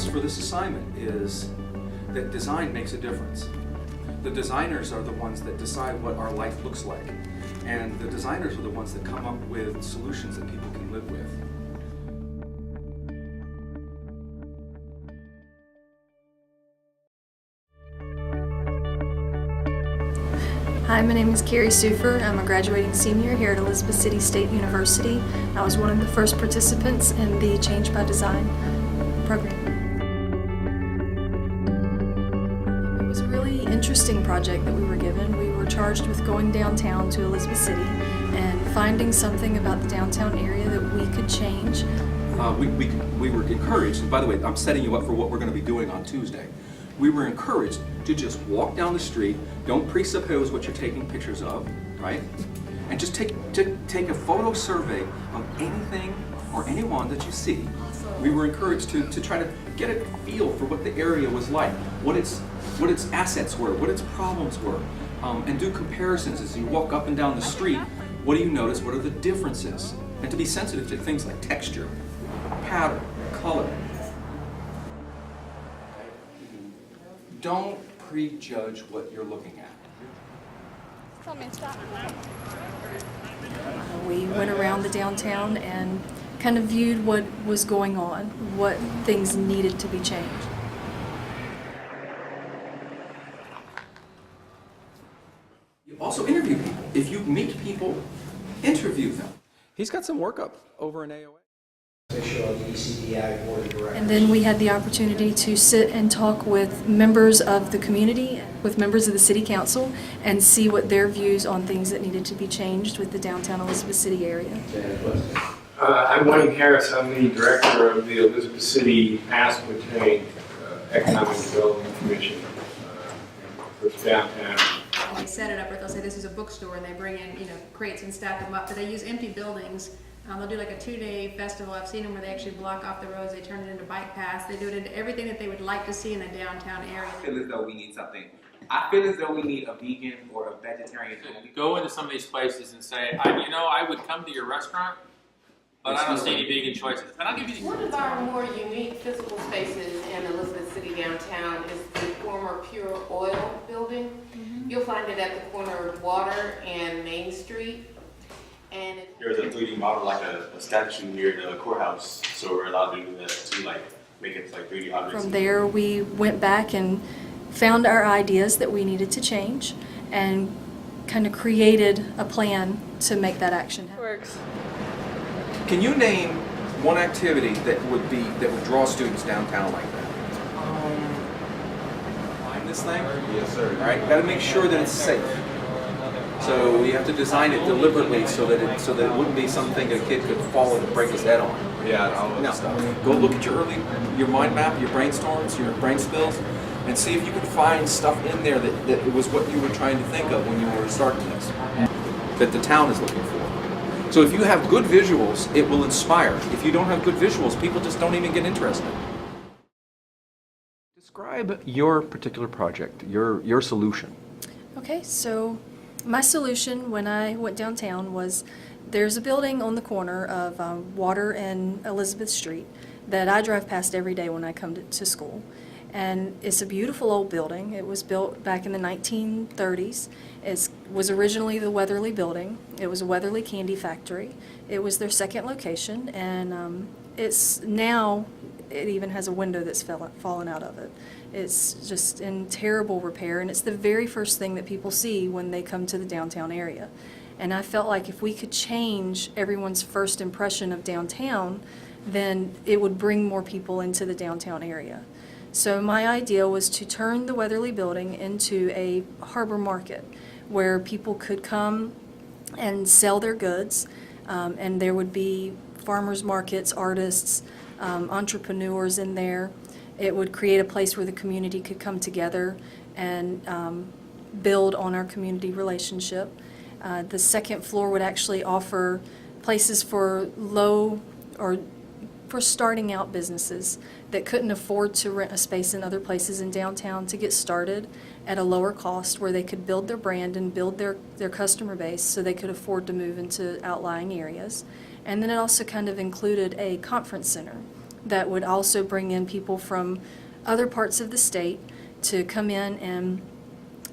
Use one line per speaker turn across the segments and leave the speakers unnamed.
premise for this assignment is that design makes a difference. The designers are the ones that decide what our life looks like, and the designers are the ones that come up with solutions that people can live with.
Hi, my name is Carrie Seufer. I'm a graduating senior here at Elizabeth City State University. I was one of the first participants in the Change by Design program. It was a really interesting project that we were given. We were charged with going downtown to Elizabeth City and finding something about the downtown area that we could change.
We were encouraged, and by the way, I'm setting you up for what we're going to be doing on Tuesday. We were encouraged to just walk down the street, don't presuppose what you're taking pictures of, right? And just take a photo survey of anything or anyone that you see. We were encouraged to try to get a feel for what the area was like, what its assets were, what its problems were, and do comparisons as you walk up and down the street. What do you notice? What are the differences? And to be sensitive to things like texture, pattern, color. Don't prejudge what you're looking at.
Tell me to stop.
We went around the downtown and kind of viewed what was going on, what things needed to be changed.
You also interview people. If you meet people, interview them. He's got some work up over in AOA.
And then we had the opportunity to sit and talk with members of the community, with members of the City Council, and see what their views on things that needed to be changed with the downtown Elizabeth City area.
I'm Wayne Harris. I'm the director of the Elizabeth City Aspartame Economic Development Commission for downtown.
They set it up, or they'll say this is a bookstore, and they bring in, crates and stack them up. But they use empty buildings. They'll do like a 2-day festival. I've seen them where they actually block off the roads. They turn it into bike paths. They do it into everything that they would like to see in the downtown area.
I feel as though we need something. I feel as though we need a vegan or a vegetarian.
Go into some of these places and say, I would come to your restaurant, but I don't see any vegan choices. And I'll give you
one of our more unique physical spaces in Elizabeth City downtown is the former Pure Oil building. Mm-hmm. You'll find it at the corner of Water and Main Street. And
there's a 3D model, like a statue near the courthouse, so we're allowed to do that to make it 3D objects.
From there, we went back and found our ideas that we needed to change and kind of created a plan to make that action happen.
Works.
Can you name one activity that would draw students downtown like that? Climb this thing?
Yes, sir.
All right, got to make sure that it's safe. So we have to design it deliberately so that it wouldn't be something a kid could fall and break his head on.
Yeah, all that
No,
stuff.
go look at your mind map, your brainstorms, your brain spills, and see if you can find stuff in there that was what you were trying to think of when you were starting this, that the town is looking for. So if you have good visuals, it will inspire. If you don't have good visuals, people just don't even get interested. Describe your particular project, your solution.
Okay, so my solution when I went downtown was there's a building on the corner of Water and Elizabeth Street that I drive past every day when I come to school. And it's a beautiful old building. It was built back in the 1930s. It was originally the Weatherly building. It was a Weatherly candy factory. It was their second location, and it's now, it even has a window that's fallen out of it. It's just in terrible repair, and it's the very first thing that people see when they come to the downtown area. And I felt like if we could change everyone's first impression of downtown, then it would bring more people into the downtown area. So my idea was to turn the Weatherly building into a harbor market where people could come and sell their goods, and there would be farmers markets, artists, entrepreneurs in there. It would create a place where the community could come together and build on our community relationship. The second floor would actually offer places for for starting out businesses that couldn't afford to rent a space in other places in downtown to get started at a lower cost, where they could build their brand and build their customer base so they could afford to move into outlying areas. And then it also kind of included a conference center that would also bring in people from other parts of the state to come in and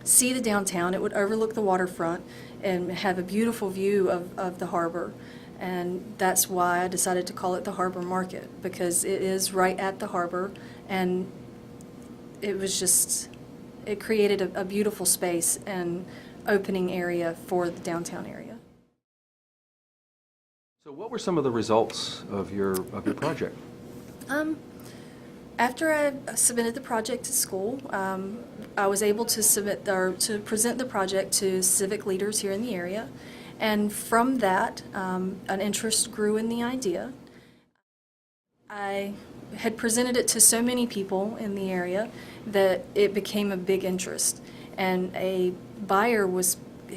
see the downtown. It would overlook the waterfront and have a beautiful view of the harbor. And that's why I decided to call it the Harbor Market, because it is right at the harbor, and it created a beautiful space and opening area for the downtown area.
So what were some of the results of your project?
After I submitted the project to school, I was able to present the project to civic leaders here in the area, and from that, an interest grew in the idea. I had presented it to so many people in the area that it became a big interest, and a buyer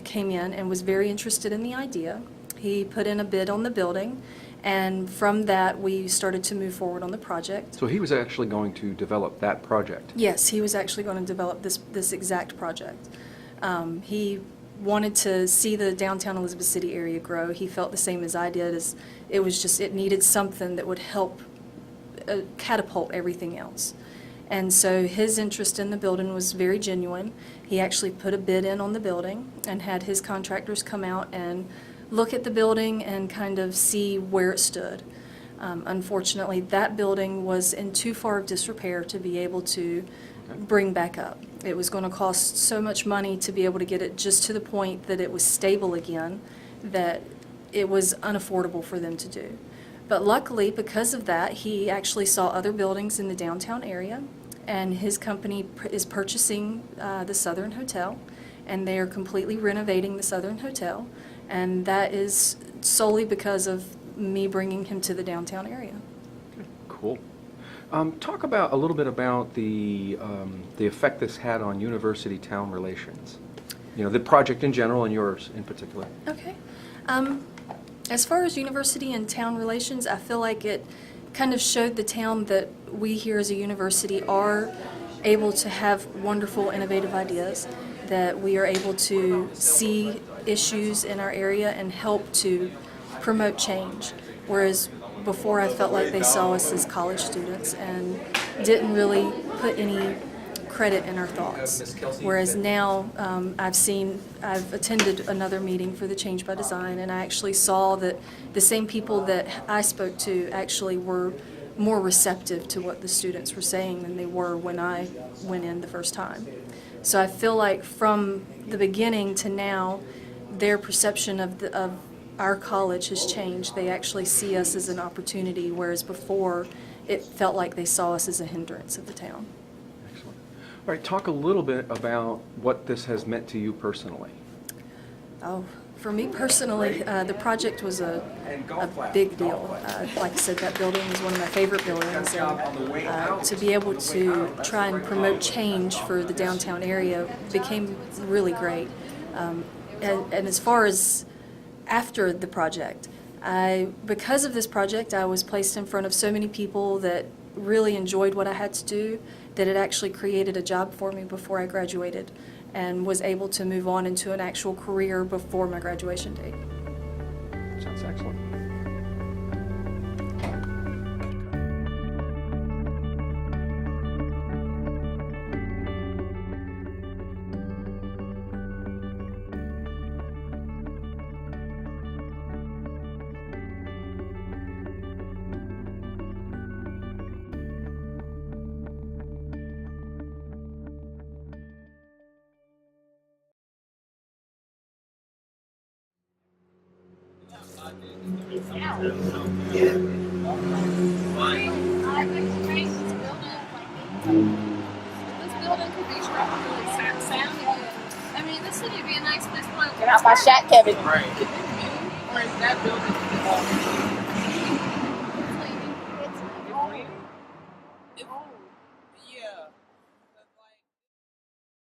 came in and was very interested in the idea. He put in a bid on the building, and from that we started to move forward on the project.
So he was actually going to develop that project?
Yes, he was actually going to develop this exact project. He wanted to see the downtown Elizabeth City area grow. He felt the same as I did, as it needed something that would help catapult everything else. And so his interest in the building was very genuine. He actually put a bid in on the building and had his contractors come out and look at the building and kind of see where it stood. Unfortunately, that building was in too far of disrepair to be able to bring back up. It was going to cost so much money to be able to get it just to the point that it was stable again, that it was unaffordable for them to do. But luckily, because of that, he actually saw other buildings in the downtown area, and his company is purchasing the Southern Hotel, and they are completely renovating the Southern Hotel, and that is solely because of me bringing him to the downtown area.
Okay, cool. Talk a little bit about the effect this had on university-town relations. You know, the project in general and yours in particular.
Okay. As far as university and town relations, I feel like it kind of showed the town that we here as a university are able to have wonderful, innovative ideas, that we are able to see issues in our area and help to promote change. Whereas before, I felt like they saw us as college students and didn't really put any credit in our thoughts. Whereas now, I've attended another meeting for the Change by Design, and I actually saw that the same people that I spoke to actually were more receptive to what the students were saying than they were when I went in the first time. So I feel like from the beginning to now, their perception of our college has changed. They actually see us as an opportunity, whereas before it felt like they saw us as a hindrance of the town.
Excellent. All right, talk a little bit about what this has meant to you personally.
Oh, for me personally, the project was a big deal. Like I said, that building is one of my favorite buildings, and to be able to try and promote change for the downtown area became really great. And as far as after the project, because of this project, I was placed in front of so many people that really enjoyed what I had to do, that it actually created a job for me before I graduated, and was able to move on into an actual career before my graduation date.
Sounds excellent.
This building could be structurally sound good. I mean, this would be a nice place to get out by Shaq Kevin. Right. Or is that building?